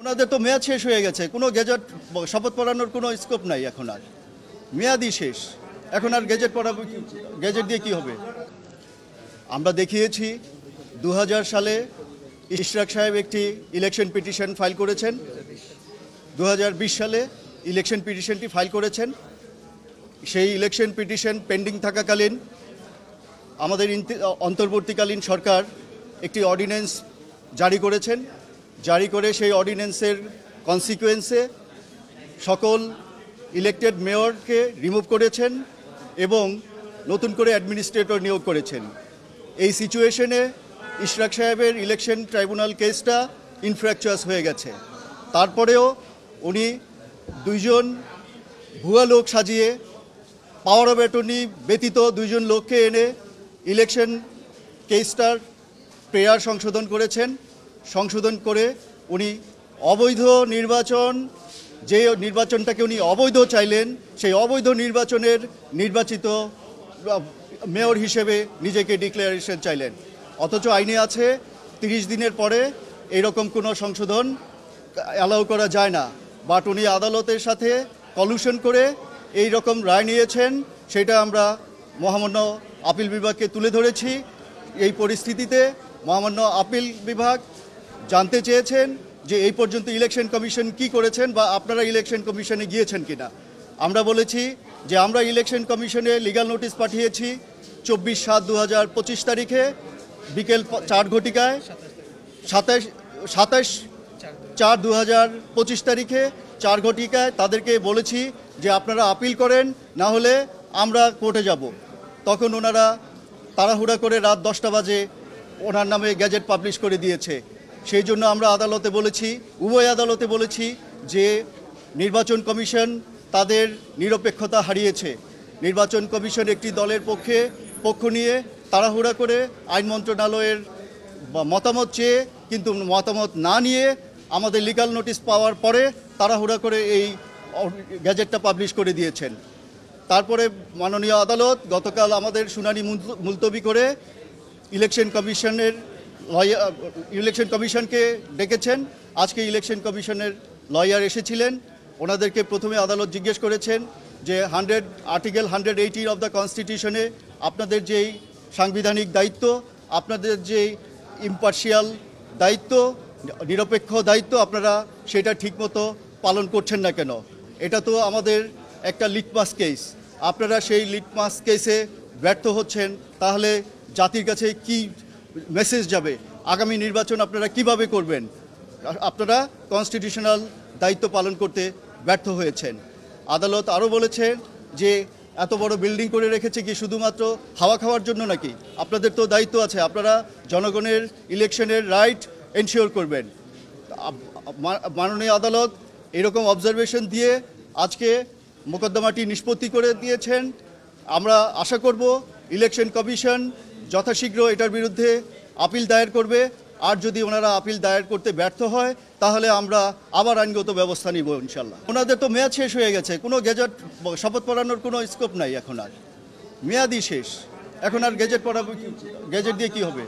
ওনাদের তো মেয়াদ শেষ হয়ে গেছে, কোনো গেজেট শপথ পড়ানোর কোনো স্কোপ নাই এখন আর, মেয়াদই শেষ। এখন আর গেজেট পড়াবো, গেজেট দিয়ে কি হবে? আমরা দেখিয়েছি 2000 সালে ইশরাক সাহেব একটি ইলেকশন পিটিশন ফাইল করেছেন, 2020 সালে ইলেকশন পিটিশনটি ফাইল করেছেন। সেই ইলেকশন পিটিশন পেন্ডিং থাকাকালীন আমাদের অন্তর্বর্তীকালীন সরকার একটি অর্ডিন্যান্স জারি করেছেন। জারি করে সেই অর্ডিন্যান্সের কনসিকুয়েন্সে সকল ইলেক্টেড মেয়রকে রিমুভ করেছেন এবং নতুন করে অ্যাডমিনিস্ট্রেটর নিয়োগ করেছেন। এই সিচুয়েশনে ইশরাক সাহেবের ইলেকশন ট্রাইব্যুনাল কেসটা ইনফ্র্যাকচুয়াস হয়ে গেছে। তারপরেও উনি দুইজন ভুয়া লোক সাজিয়ে পাওয়ার অফ অ্যাটর্নি ব্যতীত দুইজন লোককে এনে ইলেকশন কেসটার প্রেয়ার সংশোধন করেছেন। সংশোধন করে উনি অবৈধ নির্বাচন, যে নির্বাচনটাকে উনি অবৈধ চাইলেন, সেই অবৈধ নির্বাচনের নির্বাচিত মেয়র হিসেবে নিজেকে ডিক্লারেশন চাইলেন। অথচ আইনে আছে 30 দিনের পরে এইরকম কোনো সংশোধন অ্যালাউ করা যায় না। বাট উনি আদালতের সাথে কলিউশন করে এই রকম রায় নিয়েছেন, সেটা আমরা মহামান্য আপিল বিভাগকে তুলে ধরেছি। এই পরিস্থিতিতে মহামান্য আপিল বিভাগ জানতে চেয়েছেন যে এই পর্যন্ত ইলেকশন কমিশন কি করেছেন বা আপনারা ইলেকশন কমিশনে গিয়েছেন কিনা। আমরা বলেছি যে আমরা ইলেকশন কমিশনে লিগ্যাল নোটিশ পাঠিয়েছি 24/7/2025 তারিখে বিকেল 4 ঘটিকায়, 27/4/2025 তারিখে 4 ঘটিকায় তাদেরকে বলেছি যে আপনারা আপিল করেন, না হলে আমরা কোর্টে যাব। তখন ওনারা তাড়াহুড়া করে রাত 10টা বাজে ওনার নামে গ্যাজেট পাবলিশ করে দিয়েছে। সেই জন্য আমরা আদালতে বলেছি, উভয় আদালতে বলেছি যে নির্বাচন কমিশন তাদের নিরপেক্ষতা হারিয়েছে। নির্বাচন কমিশন একটি দলের পক্ষ নিয়ে তাড়াহুড়া করে আইন মন্ত্রণালয়ের মতামত চেয়ে, কিন্তু মতামত না নিয়ে আমাদের লিগ্যাল নোটিশ পাওয়ার পরে তাড়াহুড়া করে এই গ্যাজেটটা পাবলিশ করে দিয়েছেন। তারপরে মাননীয় আদালত গতকাল আমাদের শুনানি মুলতবি করে ইলেকশন কমিশনকে ডেকেছেন। আজকে ইলেকশন কমিশনের লয়ার এসেছিলেন। ওনাদেরকে প্রথমে আদালত জিজ্ঞেস করেছেন যে আর্টিকেল 180 অফ দ্য কনস্টিটিউশনে আপনাদের যেই সাংবিধানিক দায়িত্ব, আপনাদের যে ইম্পার্শিয়াল দায়িত্ব, নিরপেক্ষ দায়িত্ব, আপনারা সেটা ঠিকমতো পালন করছেন না কেন? এটা তো আমাদের একটা লিটমাস কেস। আপনারা সেই লিটমাস কেসে ব্যর্থ হচ্ছেন, তাহলে জাতির কাছে কি মেসেজ যাবে? আগামী নির্বাচন আপনারা কিভাবে করবেন? আপনারা কনস্টিটিউশনাল দায়িত্ব পালন করতে ব্যর্থ হয়েছেন। আদালত আরও বলেছে যে এত বড় বিল্ডিং করে রেখেছে কি শুধুমাত্র হাওয়া খাওয়ার জন্য নাকি? আপনাদের তো দায়িত্ব আছে, আপনারা জনগণের ইলেকশনের রাইট এনশিওর করবেন। মাননীয় আদালত এরকম অবজারভেশন দিয়ে আজকে মোকদ্দমাটি নিষ্পত্তি করে দিয়েছেন। আমরা আশা করব ইলেকশন কমিশন যথাশীঘ্র এটার বিরুদ্ধে আপিল দায়ের করবে। আর যদি ওনারা আপিল দায়ের করতে ব্যর্থ হয় তাহলে আমরা আবার আইনগত ব্যবস্থা নিব ইনশাল্লাহ। ওনাদের তো মেয়াদ শেষ হয়ে গেছে, কোনো গেজেট শপথ পড়ানোর কোনো স্কোপ নাই এখন আর, মেয়াদই শেষ। এখন আর গেজেট পড়াবো, গেজেট দিয়ে কি হবে?